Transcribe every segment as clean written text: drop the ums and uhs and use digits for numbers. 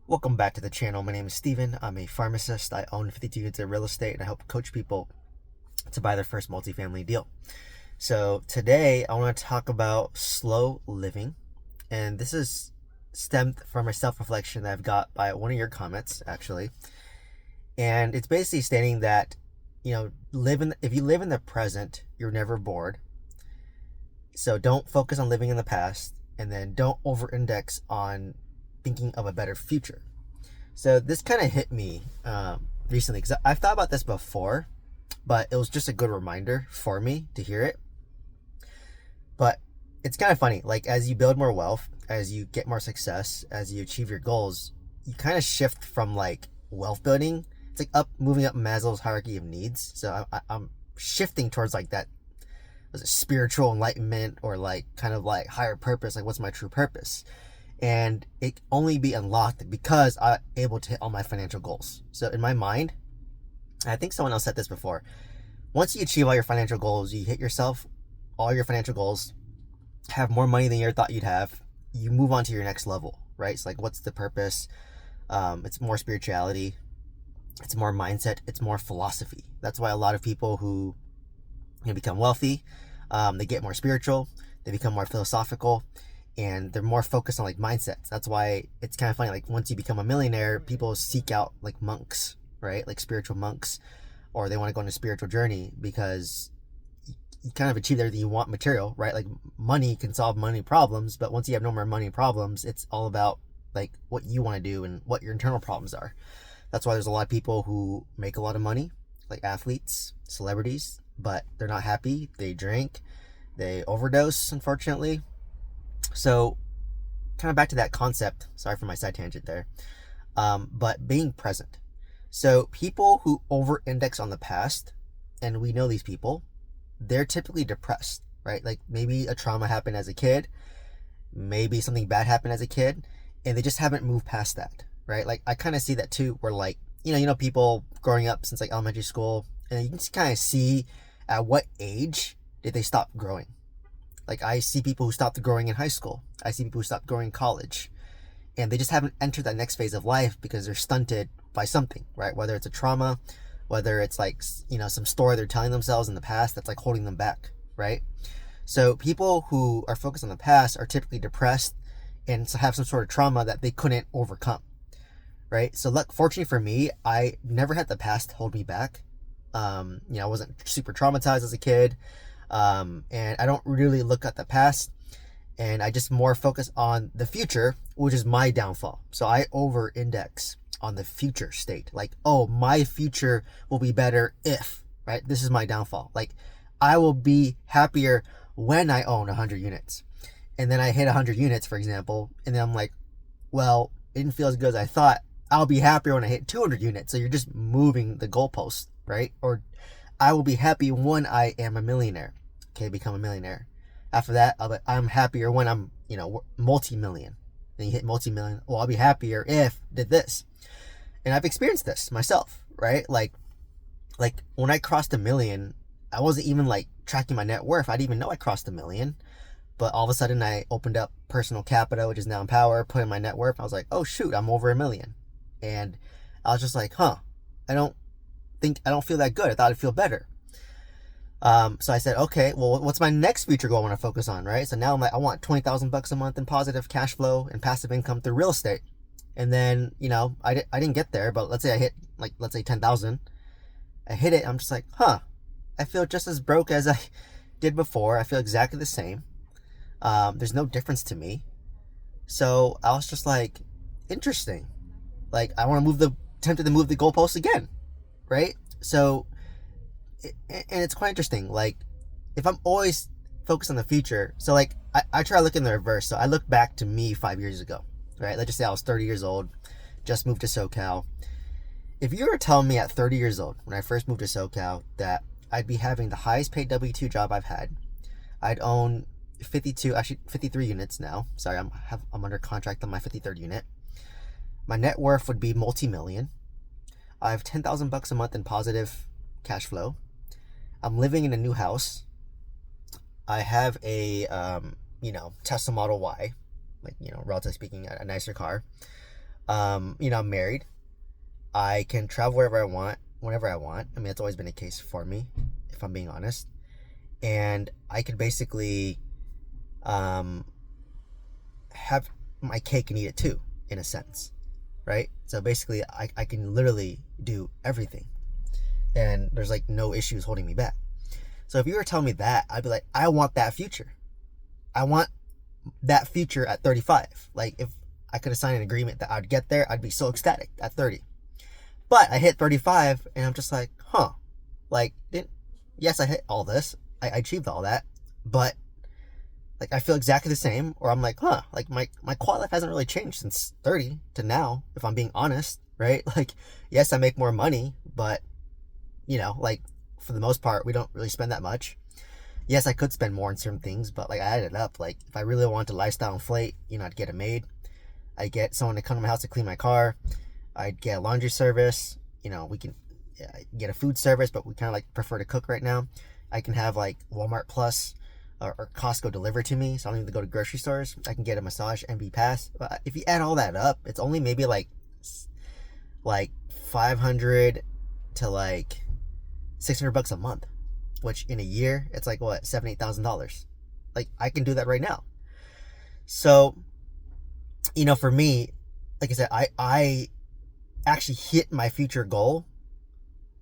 Welcome back to the channel. My name is Steven. I'm a pharmacist. I own 52 units of real estate and I help coach people to buy their first multifamily deal. So today I want to talk about slow living. And this is stemmed from a self-reflection that I've got by one of your comments, actually. And it's basically stating that, if you live in the present, you're never bored. So don't focus on living in the past, and then don't over-index on thinking of a better future. So this kind of hit me recently because I've thought about this before, but it was just a good reminder for me to hear it. But it's kind of funny, like as you build more wealth, as you get more success, as you achieve your goals, you kind of shift from like wealth building. It's like moving up Maslow's hierarchy of needs. So I'm shifting towards like that, was it spiritual enlightenment or like kind of like higher purpose, like what's my true purpose? And it can only be unlocked because I'm able to hit all my financial goals. So in my mind, I think someone else said this before, once you achieve all your financial goals, you hit yourself, all your financial goals, have more money than you ever thought you'd have, you move on to your next level, right? It's like, what's the purpose? It's more spirituality, it's more mindset, it's more philosophy. That's why a lot of people who become wealthy, they get more spiritual, they become more philosophical, and they're more focused on like mindsets. That's why it's kind of funny, like once you become a millionaire, people seek out like monks, right? Like spiritual monks, or they want to go on a spiritual journey because you kind of achieve everything you want material, right? Like money can solve money problems, but once you have no more money problems, it's all about like what you want to do and what your internal problems are. That's why there's a lot of people who make a lot of money, like athletes, celebrities, but they're not happy. They drink, they overdose, unfortunately. So kind of back to that concept, sorry for my side tangent there, but being present. So people who over index on the past, and we know these people, they're typically depressed, right? Like maybe a trauma happened as a kid, maybe something bad happened as a kid, and they just haven't moved past that, right? Like I kind of see that too, where like, people growing up since like elementary school, and you can just kind of see at what age did they stop growing. Like I see people who stopped growing in high school. I see people who stopped growing in college. And they just haven't entered that next phase of life because they're stunted by something, right? Whether it's a trauma, whether it's like, some story they're telling themselves in the past that's like holding them back, right? So people who are focused on the past are typically depressed and have some sort of trauma that they couldn't overcome, right? So look, fortunately for me, I never had the past hold me back. I wasn't super traumatized as a kid. And I don't really look at the past, and I just more focus on the future, which is my downfall. So I over index on the future state. Like, oh, my future will be better if, right? This is my downfall. Like, I will be happier when I own 100 units. And then I hit 100 units, for example, and then I'm like, well, it didn't feel as good as I thought. I'll be happier when I hit 200 units. So you're just moving the goalpost, right? Or I will be happy when I am a millionaire. Okay, become a millionaire. After that, I'm happier when I'm, multi-million. Then you hit multi-million. Well, I'll be happier if did this. And I've experienced this myself, right? Like when I crossed a million, I wasn't even like tracking my net worth. I didn't even know I crossed a million. But all of a sudden I opened up Personal Capital, which is now Empower, put in my net worth. I was like, oh shoot, I'm over $1 million. And I was just like, I don't feel that good. I thought I'd feel better. So I said, okay, well, what's my next future goal I want to focus on, right? So now I'm like, I want $20,000 a month in positive cash flow and passive income through real estate. And then, I didn't get there, but let's say I hit let's say 10,000. I hit it. I'm just like, I feel just as broke as I did before. I feel exactly the same. There's no difference to me. So I was just like, interesting. Like I want to tempted to move the goalposts again, right? So, and it's quite interesting. Like if I'm always focused on the future, so like I try to look in the reverse. So I look back to me 5 years ago, right? Let's just say I was 30 years old, just moved to SoCal. If you were telling me at 30 years old, when I first moved to SoCal, that I'd be having the highest paid W-2 job I've had, I'd own 53 units now. Sorry, I'm under contract on my 53rd unit. My net worth would be multi-million. I have $10,000 a month in positive cash flow. I'm living in a new house. I have a Tesla Model Y, like, relatively speaking, a nicer car. I'm married. I can travel wherever I want, whenever I want. I mean, it's always been a case for me, if I'm being honest. And I could basically um, have my cake and eat it too, in a sense, right? So basically, I can literally do everything, and there's like no issues holding me back. So if you were telling me that, I'd be like, I want that future. I want that future at 35. Like, if I could have signed an agreement that I'd get there, I'd be so ecstatic at 30. But I hit 35 and I'm just like, like, yes, I hit all this. I achieved all that, but like, I feel exactly the same, or I'm like, like my quality life hasn't really changed since 30 to now, if I'm being honest, right? Like, yes, I make more money, but like, for the most part, we don't really spend that much. Yes, I could spend more on certain things, but like, I added up. Like, if I really want to lifestyle inflate, I'd get a maid. I'd get someone to come to my house to clean my car. I'd get a laundry service. We can get a food service, but we kind of like prefer to cook right now. I can have like Walmart Plus or Costco delivered to me, so I don't need to go to grocery stores. I can get a massage MB Pass. But if you add all that up, it's only maybe like 500 to like $600 a month, which in a year it's like what, $7,000-$8,000. Like, I can do that right now. So for me, like I said, I actually hit my future goal,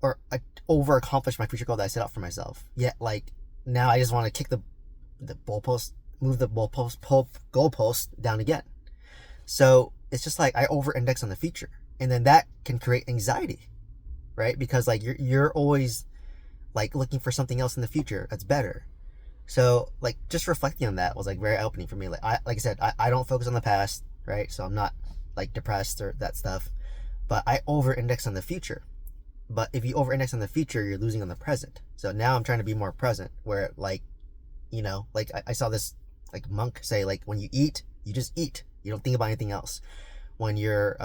or I over accomplished my future goal that I set out for myself. Yet, like, now I just want to kick the goalpost, move the goalpost down again. So it's just like I over index on the future, and then that can create anxiety, right? Because like you're always like looking for something else in the future that's better. So like, just reflecting on that was like very eye-opening for me. Like I said, I don't focus on the past, right? So I'm not like depressed or that stuff, but I over index on the future. But if you over index on the future, you're losing on the present. So now I'm trying to be more present, where like, like I saw this like monk say, like, when you eat, you just eat. You don't think about anything else. When you're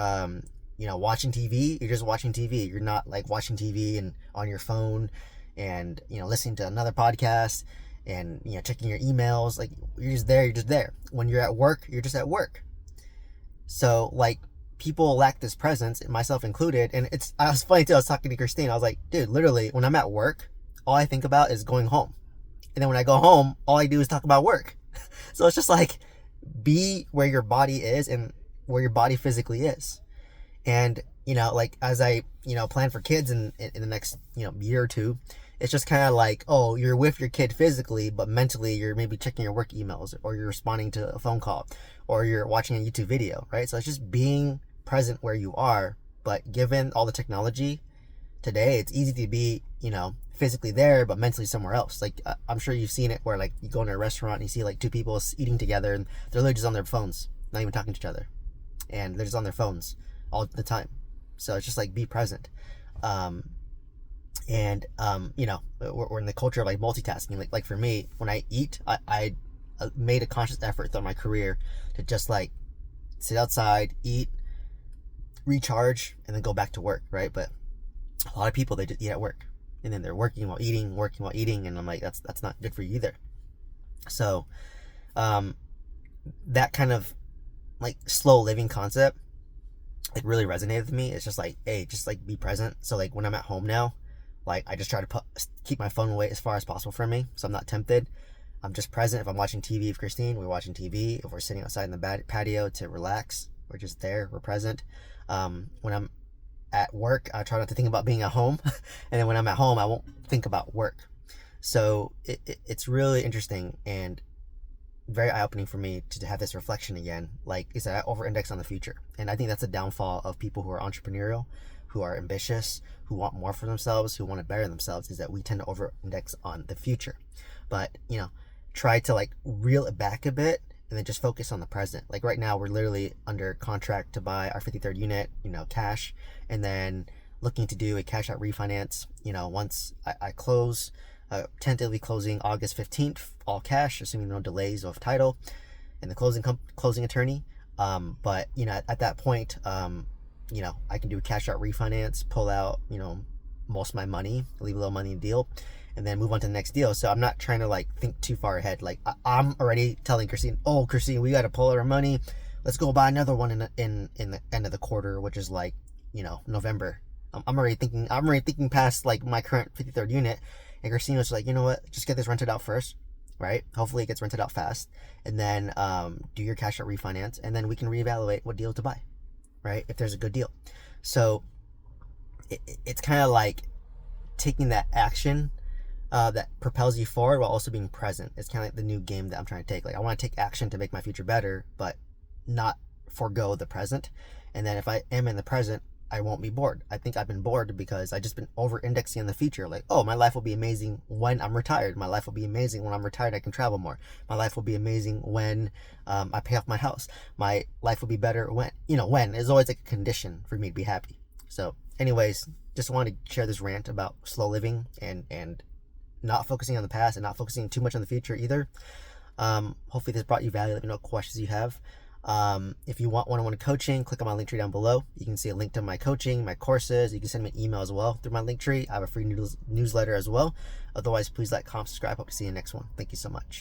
watching TV, you're just watching TV. You're not like watching TV and on your phone and listening to another podcast and checking your emails. Like, you're just there. When you're at work, you're just at work. So like, people lack this presence, myself included. And I was funny too. I was talking to Christine. I was like, dude, literally, when I'm at work, all I think about is going home. And then when I go home, all I do is talk about work. So it's just like, be where your body is and where your body physically is. And like, as I plan for kids in the next year or two, it's just kind of like, oh, you're with your kid physically, but mentally you're maybe checking your work emails, or you're responding to a phone call, or you're watching a YouTube video, right? So it's just being present where you are. But given all the technology today, it's easy to be physically there but mentally somewhere else. Like, I'm sure you've seen it, where like you go into a restaurant and you see like two people eating together and they're literally just on their phones, not even talking to each other, and they're just on their phones all the time. So it's just like, be present. We're in the culture of like multitasking. Like for me, when I eat, I made a conscious effort throughout my career to just like sit outside, eat, recharge, and then go back to work, right? But a lot of people, they just eat at work, and then they're working while eating, and I'm like, that's not good for you either. So that kind of like slow living concept, it really resonated with me. It's just like, hey, just like be present. So like, when I'm at home now, like, I just try to keep my phone away as far as possible from me, so I'm not tempted. I'm just present. If I'm watching TV with Christine, we're watching TV. If we're sitting outside in the patio to relax, we're just there, we're present. When I'm at work, I try not to think about being at home. And then when I'm at home, I won't think about work. So it's really interesting and very eye-opening for me to have this reflection again. Like I said, I over-index on the future. And I think that's a downfall of people who are entrepreneurial, who are ambitious, who want more for themselves, who want to better themselves, is that we tend to over-index on the future. But, try to like reel it back a bit and then just focus on the present. Like right now, we're literally under contract to buy our 53rd unit, cash, and then looking to do a cash out refinance, once I close, tentatively closing August 15th, all cash, assuming no delays of title and the closing attorney. But, at that point, I can do a cash out refinance, pull out, most of my money, leave a little money in the deal, and then move on to the next deal. So I'm not trying to like think too far ahead. Like I'm already telling Christine, we got to pull our money. let's go buy another one in the end of the quarter, which is like, November. I'm already thinking past like my current 53rd unit, and Christina's like, you know what, just get this rented out first, right? Hopefully it gets rented out fast, and then do your cash out refinance, and then we can reevaluate what deal to buy, right? If there's a good deal. So it's kind of like taking that action that propels you forward while also being present. It's kind of like the new game that I'm trying to take. Like, I want to take action to make my future better, but not forego the present. And then if I am in the present, I won't be bored. I think I've been bored because I just been over indexing in the future. Like, oh, my life will be amazing when I'm retired. My life will be amazing when I'm retired. I can travel more. My life will be amazing when I pay off my house. My life will be better when, when is always like a condition for me to be happy. So anyways, just wanted to share this rant about slow living and not focusing on the past and not focusing too much on the future either. Hopefully this brought you value. Let me know what questions you have. If you want one-on-one coaching, click on my link tree down below. You can see a link to my coaching, my courses. You can send me an email as well through my link tree. I have a free newsletter as well. Otherwise, please like, comment, subscribe. Hope to see you in the next one. Thank you so much.